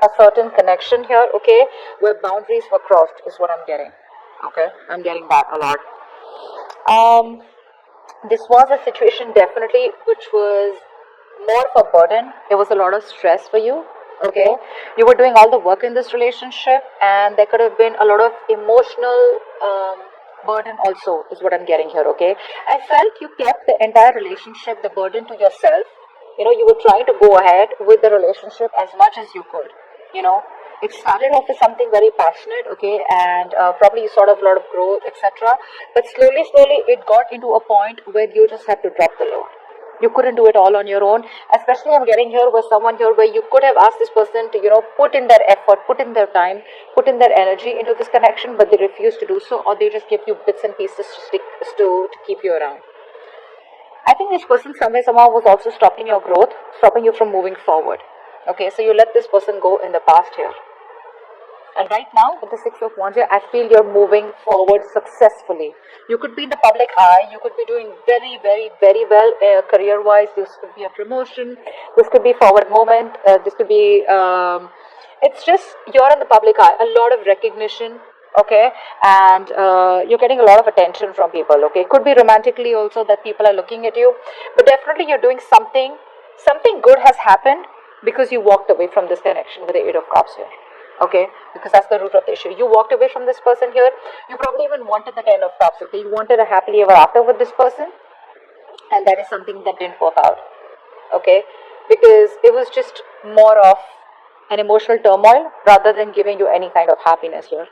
a certain connection here, okay, where boundaries were crossed is what I'm getting. Okay, I'm getting that a lot. This was a situation definitely which was more of a burden. There was a lot of stress for you. Okay, you were doing all the work in this relationship, and there could have been a lot of emotional burden also, is what I'm getting here. Okay, I felt you kept the entire relationship, the burden to yourself. You were trying to go ahead with the relationship as much as you could. You know, it started off as something very passionate, okay, and probably you sort of a lot of growth, etc. But slowly, it got into a point where you just had to drop the load. You couldn't do it all on your own. Especially I'm getting here with someone here where you could have asked this person to, put in their effort, put in their time, put in their energy into this connection, but they refuse to do so, or they just give you bits and pieces to keep you around. I think this person somehow was also stopping your growth, stopping you from moving forward. Okay, so you let this person go in the past here. And right now, with the Six of Wands here, I feel you're moving forward successfully. You could be in the public eye. You could be doing very, very, very well career-wise. This could be a promotion. This could be forward movement. This could be... it's just you're in the public eye. A lot of recognition, okay? And you're getting a lot of attention from people, okay? Could be romantically also that people are looking at you. But definitely you're doing something. Something good has happened because you walked away from this connection with the Eight of Cups here. Okay, because that's the root of the issue. You walked away from this person here. You probably even wanted the Ten of Cups. Okay, you wanted a happily ever after with this person, and that is something that didn't work out. Okay, because it was just more of an emotional turmoil rather than giving you any kind of happiness here.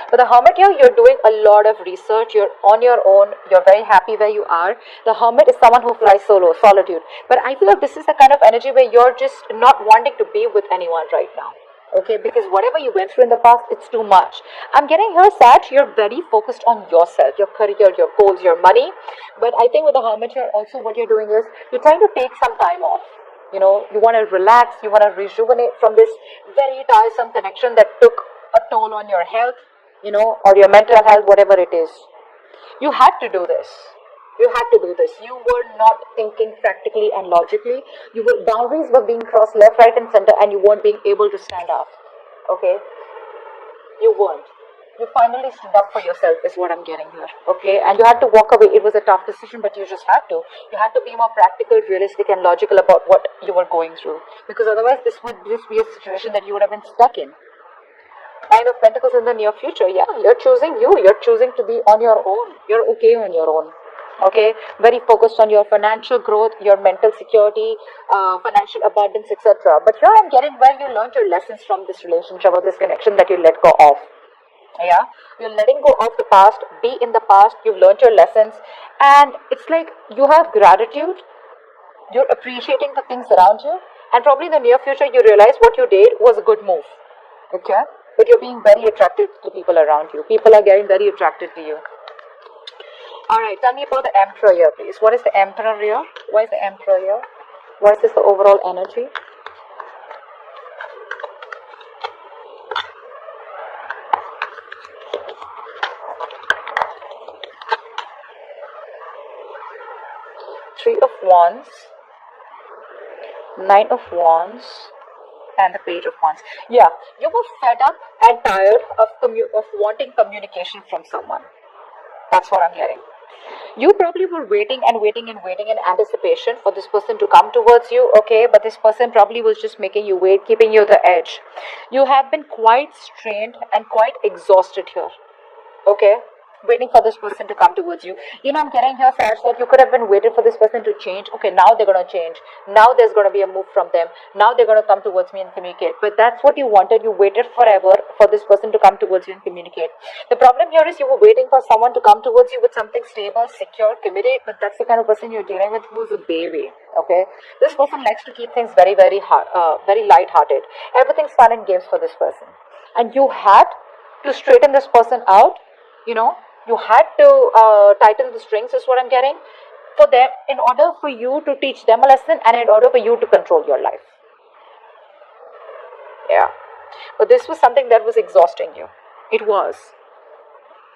But the Hermit here, you're doing a lot of research. You're on your own. You're very happy where you are. The Hermit is someone who flies solo, solitude. But I feel like this is the kind of energy where you're just not wanting to be with anyone right now. Okay, because whatever you went through in the past, it's too much. I'm getting here, Sag, you're very focused on yourself, your career, your goals, your money. But I think with the Hermit here, also what you're doing is you're trying to take some time off. You want to relax, you want to rejuvenate from this very tiresome connection that took a toll on your health, or your mental health, whatever it is. You had to do this. You had to do this. You were not thinking practically and logically. Boundaries were being crossed left, right, and center, and you weren't being able to stand up. Okay? You weren't. You finally stood up for yourself, is what I'm getting here. Okay? And you had to walk away. It was a tough decision, but you just had to. You had to be more practical, realistic, and logical about what you were going through. Because otherwise, this would just be a situation that you would have been stuck in. Nine of Pentacles in the near future. Yeah, you're choosing you. You're choosing to be on your own. You're okay on your own. Okay, very focused on your financial growth, your mental security, financial abundance, etc. But here I'm getting where you learned your lessons from this relationship or this connection that you let go of. Yeah, you're letting go of the past, be in the past, you've learned your lessons, and it's like you have gratitude, you're appreciating the things around you, and probably in the near future you realize what you did was a good move. Okay, but you're being very attracted to people around you. People are getting very attracted to you. Alright, tell me about the Emperor here, please. What is the Emperor here? Why is the Emperor here? What is the overall energy? Three of Wands, Nine of Wands, and the Page of Wands. Yeah, you were fed up and tired of wanting communication from someone. That's what I'm getting. You probably were waiting in anticipation for this person to come towards you, okay? But this person probably was just making you wait, keeping you the edge. You have been quite strained and quite exhausted here, okay? Waiting for this person to come towards you. I'm getting here, Sag, that you could have been waiting for this person to change. Okay, now they're going to change. Now there's going to be a move from them. Now they're going to come towards me and communicate. But that's what you wanted. You waited forever for this person to come towards you and communicate. The problem here is you were waiting for someone to come towards you with something stable, secure, committed. But that's the kind of person you're dealing with who's a baby. Okay, this person likes to keep things very, very very light-hearted. Everything's fun and games for this person, and you had to straighten this person out. You had to tighten the strings, is what I'm getting, for them, in order for you to teach them a lesson and in order for you to control your life. Yeah. But this was something that was exhausting you. It was.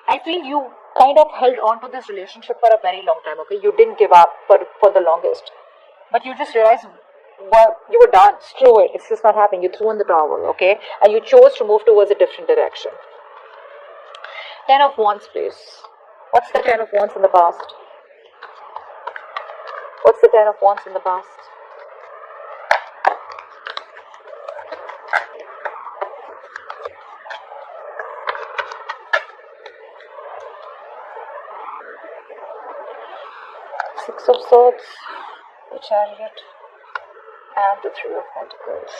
I feel you kind of held on to this relationship for a very long time, okay? You didn't give up for the longest. But you just realized well, you were done. Screw it. It's just not happening. You threw in the towel, okay? And you chose to move towards a different direction. Ten of Wands, please. What's the Ten of Wands in the past? What's the Ten of Wands in the past? Six of Swords, the Chariot, and the Three of Pentacles.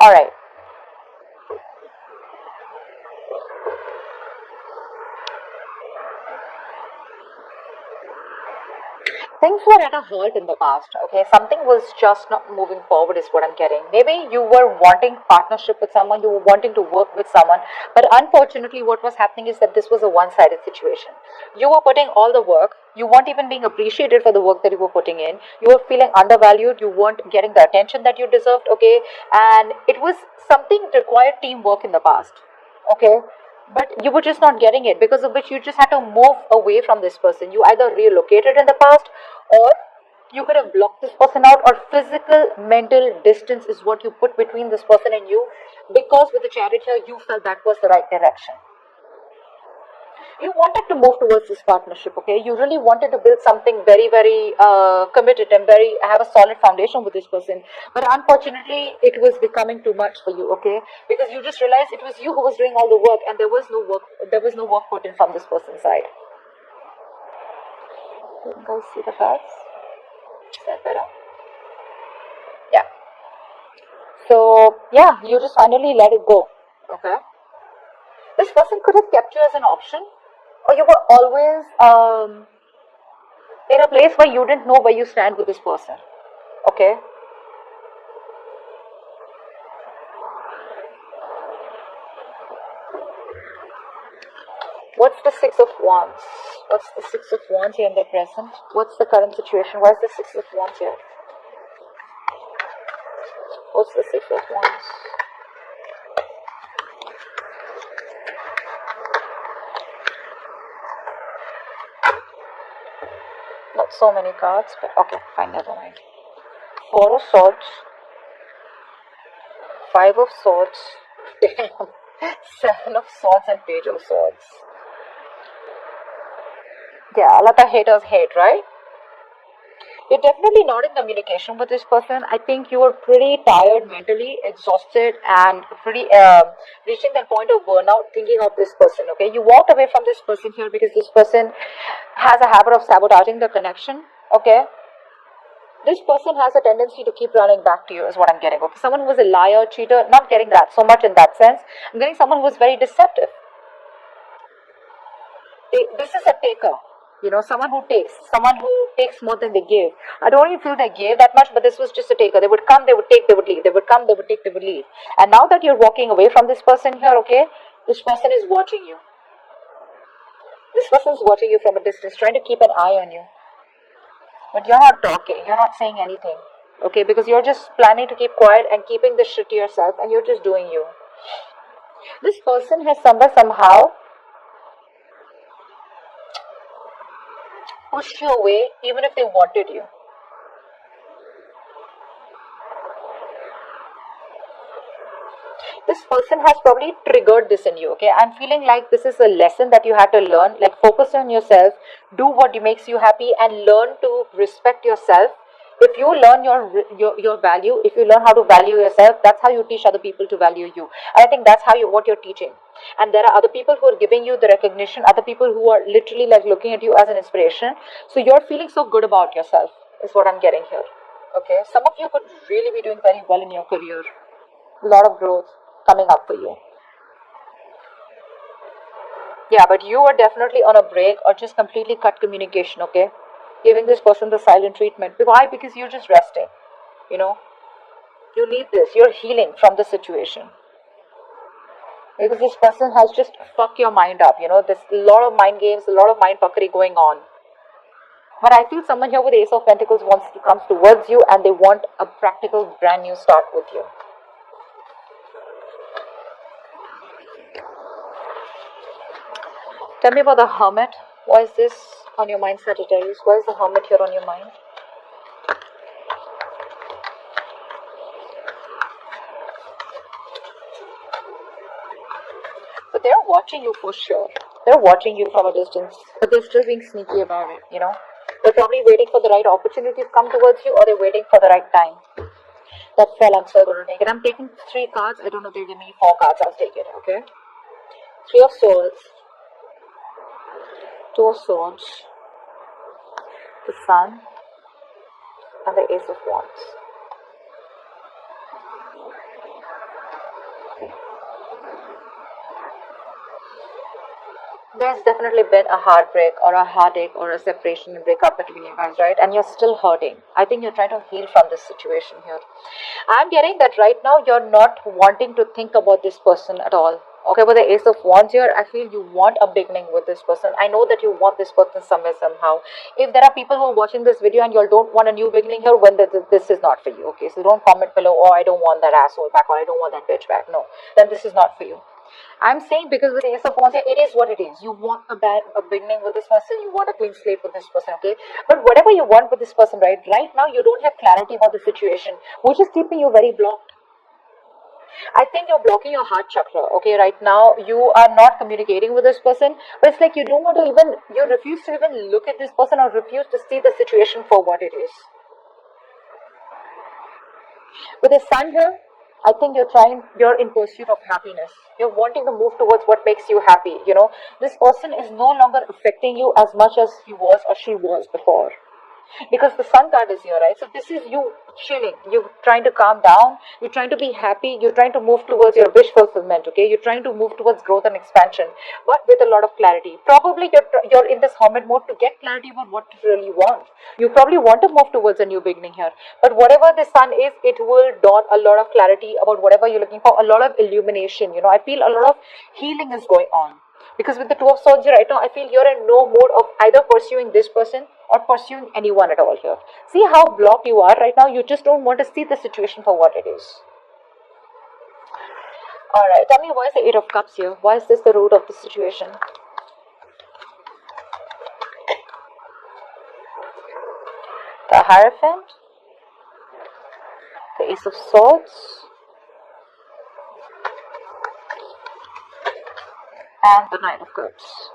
Alright. Things were at a halt in the past, okay? Something was just not moving forward is what I'm getting. Maybe you were wanting partnership with someone, you were wanting to work with someone, but unfortunately what was happening is that this was a one-sided situation. You were putting all the work, you weren't even being appreciated for the work that you were putting in, you were feeling undervalued, you weren't getting the attention that you deserved, okay? And it was something that required teamwork in the past, okay? But you were just not getting it, because of which you just had to move away from this person. You either relocated in the past, or you could have blocked this person out, or physical mental distance is what you put between this person and you, because with the Chariot here you felt that was the right direction. You wanted to move towards this partnership, okay? You really wanted to build something very, very committed and have a solid foundation with this person. But unfortunately, it was becoming too much for you, okay? Because you just realized it was you who was doing all the work, and there was no work. There was no work put in from this person's side. You guys see the cards? Is that better? Yeah. So yeah, you just finally let it go, okay? This person could have kept you as an option, or you were always in a place where you didn't know where you stand with this person, okay? What's the Six of Wands? What's the Six of Wands here in the present? What's the current situation? Why is the Six of Wands here? What's the Six of Wands? Not so many cards, but okay, fine, never mind. Four of Swords, Five of Swords, Seven of Swords, and Page of Swords. Yeah, a lot of haters hate, right? You're definitely not in communication with this person. I think you were pretty tired, mentally exhausted, and pretty reaching that point of burnout thinking of this person, okay? You walked away from this person here because this person has a habit of sabotaging the connection, okay? This person has a tendency to keep running back to you is what I'm getting, okay? Someone who was a liar, cheater, not getting that so much in that sense. I'm getting someone who was very deceptive. This is a taker. You know, someone who takes more than they give. I don't even feel they gave that much, but this was just a taker. They would come, they would take, they would leave. They would come, they would take, they would leave. And now that you're walking away from this person here, okay, this person is watching you. This person is watching you from a distance, trying to keep an eye on you. But you're not talking, you're not saying anything, okay, because you're just planning to keep quiet and keeping this shit to yourself, and you're just doing you. This person has somehow pushed you away even if they wanted you. This person has probably triggered this in you, okay? I'm feeling like this is a lesson that you had to learn. Like, focus on yourself, do what makes you happy, and learn to respect yourself. If you learn your value, if you learn how to value yourself, that's how you teach other people to value you. And I think that's what you're teaching. And there are other people who are giving you the recognition, other people who are literally like looking at you as an inspiration. So you're feeling so good about yourself is what I'm getting here. Okay, some of you could really be doing very well in your career. A lot of growth coming up for you. Yeah, but you are definitely on a break or just completely cut communication, okay? Giving this person the silent treatment. Why? Because you're just resting, you know? You need this. You're healing from the situation. Because this person has just fucked your mind up, you know? There's a lot of mind games, a lot of mind fuckery going on. But I feel someone here with Ace of Pentacles comes towards you, and they want a practical brand new start with you. Tell me about the Hermit. Why is this on your mind, Sagittarius? Why is the Hermit here on your mind? but they're watching you for sure. They're watching you from a distance, but they're still being sneaky about it, you know. They're probably waiting for the right opportunity to come towards you, or they're waiting for the right time. That's well, I'm still going to take it. I'm taking 3 cards. I don't know if they give me 4 cards. I'll take it, okay? 3 of Swords, 2 of Swords, the Sun, and the Ace of Wands. There's definitely been a heartbreak or a heartache or a separation and breakup between you guys, right? And you're still hurting. I think you're trying to heal from this situation here. I'm getting that right now you're not wanting to think about this person at all. Okay, with the Ace of Wands here, I feel you want a beginning with this person. I know that you want this person somewhere, somehow. If there are people who are watching this video and you don't want a new beginning here, when this is not for you, okay? So don't comment below, oh, I don't want that asshole back, or I don't want that bitch back. No, then this is not for you. I'm saying because with the Ace of Wands, it is what it is. You want a beginning with this person. You want a clean slate with this person, okay? But whatever you want with this person, right now you don't have clarity about the situation, which is keeping you very blocked. I think you're blocking your heart chakra, okay? Right now you are not communicating with this person, but it's like you don't want to even, you refuse to even look at this person or refuse to see the situation for what it is. With the Sun here, I think you're in pursuit of happiness. You're wanting to move towards what makes you happy, you know. This person is no longer affecting you as much as he was or she was before. Because the Sun card is here, right? So this is you chilling. You're trying to calm down. You're trying to be happy. You're trying to move towards your wish fulfillment, okay? You're trying to move towards growth and expansion, but with a lot of clarity. Probably you're in this hermit mode to get clarity about what you really want. You probably want to move towards a new beginning here. But whatever the Sun is, it will dawn a lot of clarity about whatever you're looking for, a lot of illumination. You know, I feel a lot of healing is going on. Because with the Two of Swords here right now, I feel you're in no mood of either pursuing this person or pursuing anyone at all here. See how blocked you are right now? You just don't want to see the situation for what it is. Alright, tell me, why is the Eight of Cups here? Why is this the root of the situation? The Hierophant, the Ace of Swords, and the Knight of Cups.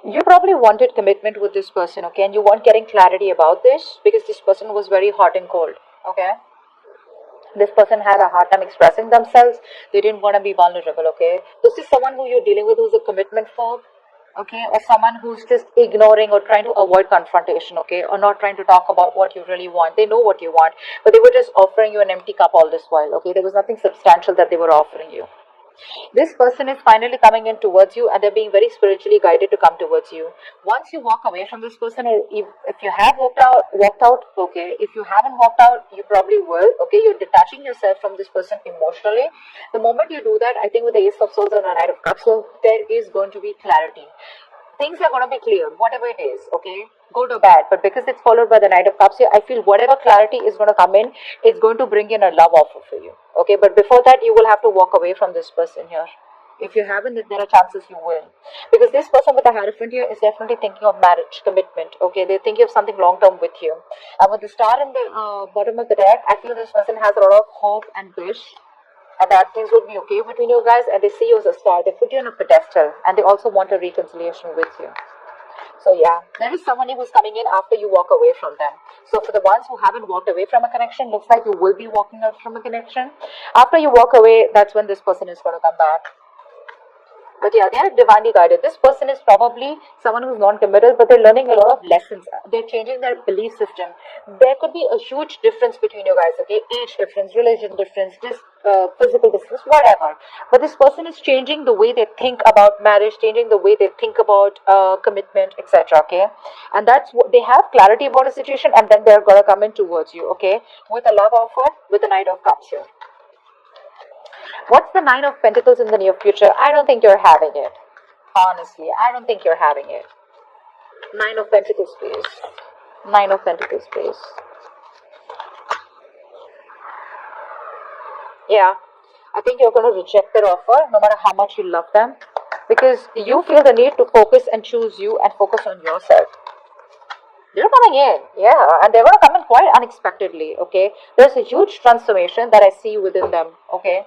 You probably wanted commitment with this person, okay? And you want getting clarity about this because this person was very hot and cold, okay? This person had a hard time expressing themselves. They didn't want to be vulnerable, okay? This is someone who you're dealing with who's a commitment phobe, okay? Or someone who's just ignoring or trying to avoid confrontation, okay? Or not trying to talk about what you really want. They know what you want, but they were just offering you an empty cup all this while, okay? There was nothing substantial that they were offering you. This person is finally coming in towards you and they're being very spiritually guided to come towards you. Once you walk away from this person, or if you have walked out, okay. If you haven't walked out, you probably will, okay. You're detaching yourself from this person emotionally. The moment you do that, I think with the Ace of Swords and the Knight of Cups, so there is going to be clarity. Things are going to be clear, whatever it is, okay, good or bad. But because it's followed by the Knight of Cups here, I feel whatever clarity is going to come in, it's going to bring in a love offer for you, okay. But before that, you will have to walk away from this person here. If you haven't, there are chances you will. Because this person with the Hierophant here is definitely thinking of marriage, commitment, okay. They're thinking of something long-term with you. And with the Star in the bottom of the deck, I feel this person has a lot of hope and wish, and that things would be okay between you guys, and they see you as a star. They put you on a pedestal, and they also want a reconciliation with you. So yeah, there is someone who's coming in after you walk away from them. So for the ones who haven't walked away from a connection, looks like you will be walking out from a connection. After you walk away, that's when this person is going to come back. But yeah, they are divinely guided. This person is probably someone who's non-committal, but they're learning a lot of lessons. They're changing their belief system. There could be a huge difference between you guys, okay? Age difference, religion difference, just physical difference, whatever. But this person is changing the way they think about marriage, changing the way they think about commitment, etc., okay? And that's what they have clarity about a situation, and then they're going to come in towards you, okay? With a love offer, with the Knight of Cups here. What's the Nine of Pentacles in the near future? I don't think you're having it. Honestly, I don't think you're having it. Nine of Pentacles, please. Nine of Pentacles, please. Yeah. I think you're going to reject their offer no matter how much you love them, because you feel the need to focus and choose you and focus on yourself. They're coming in, yeah, and they're going to come in quite unexpectedly, okay? There's a huge transformation that I see within them, okay?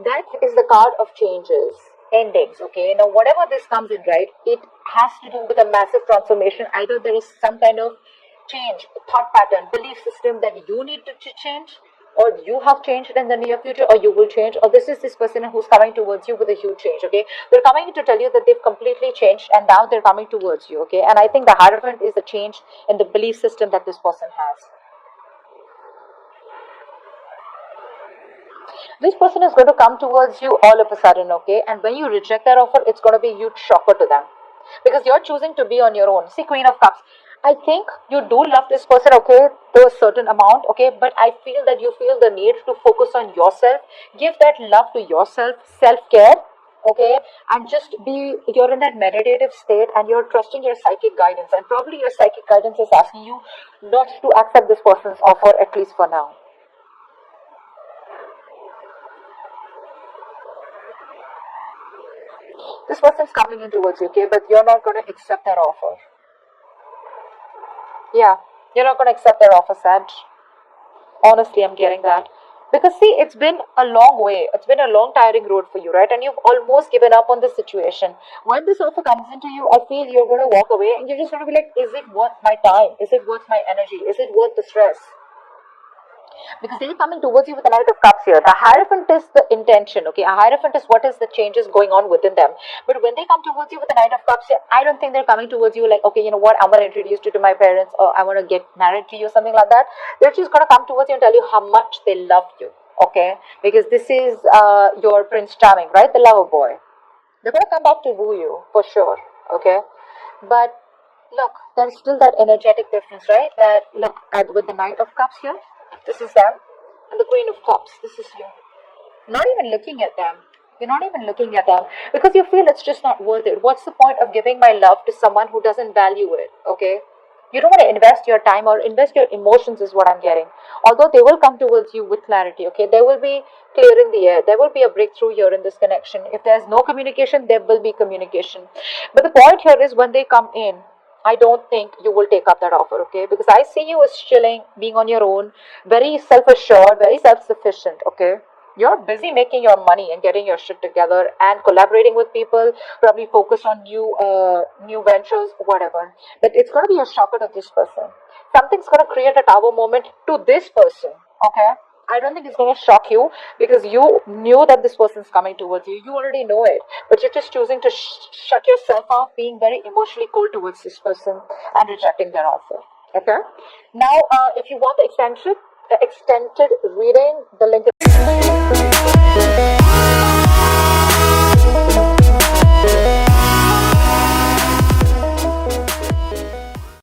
That is the card of changes, endings, okay? Now, whatever this comes in, right, it has to do with a massive transformation. Either there is some kind of change, thought pattern, belief system that you need to change, or you have changed in the near future, or you will change, or this is this person who's coming towards you with a huge change, okay? They're coming to tell you that they've completely changed and now they're coming towards you, okay? And I think the Hierophant is the change in the belief system that this person has. This person is going to come towards you all of a sudden, okay? And when you reject their offer, it's going to be a huge shocker to them, because you're choosing to be on your own. See, Queen of Cups, I think you do love this person, okay, to a certain amount, okay, but I feel that you feel the need to focus on yourself, give that love to yourself, self-care, okay, and just be, you're in that meditative state and you're trusting your psychic guidance, and probably your psychic guidance is asking you not to accept this person's offer, at least for now. This person's coming in towards you, okay, but you're not going to accept their offer. Yeah, you're not going to accept their offer, Sag. Honestly, I'm getting that. Because see, it's been a long way. It's been a long, tiring road for you, right? And you've almost given up on this situation. When this offer comes into you, I feel you're going to walk away and you're just going to be like, is it worth my time? Is it worth my energy? Is it worth the stress? Because they're coming towards you with the Knight of Cups here. The Hierophant is the intention, okay? A Hierophant is what is the changes going on within them. But when they come towards you with the Knight of Cups here, I don't think they're coming towards you like, okay, you know what, I want to introduce you to my parents, or I want to get married to you, something like that. They're just going to come towards you and tell you how much they love you, okay? Because this is your Prince Charming, right? The lover boy. They're going to come back to woo you, for sure, okay? But look, there's still that energetic difference, right? That, look, with the Knight of Cups here, this is them, and the Queen of Cups, this is you. Not even looking at them. You're not even looking at them because you feel it's just not worth it. What's the point of giving my love to someone who doesn't value it? Okay? You don't want to invest your time or invest your emotions, is what I'm getting. Although they will come towards you with clarity, okay? There will be clear in the air. There will be a breakthrough here in this connection. If there's no communication, there will be communication. But the point here is when they come in, I don't think you will take up that offer, okay? Because I see you as chilling, being on your own, very self-assured, very self-sufficient, okay? You're busy making your money and getting your shit together and collaborating with people, probably focus on new ventures, whatever. But it's going to be a shocker to this person. Something's going to create a tower moment to this person, okay? I don't think it's going to shock you because you knew that this person's coming towards you. You already know it, but you're just choosing to shut yourself off, being very emotionally cold towards this person and rejecting their offer. Okay. Now, if you want the extended reading, the link is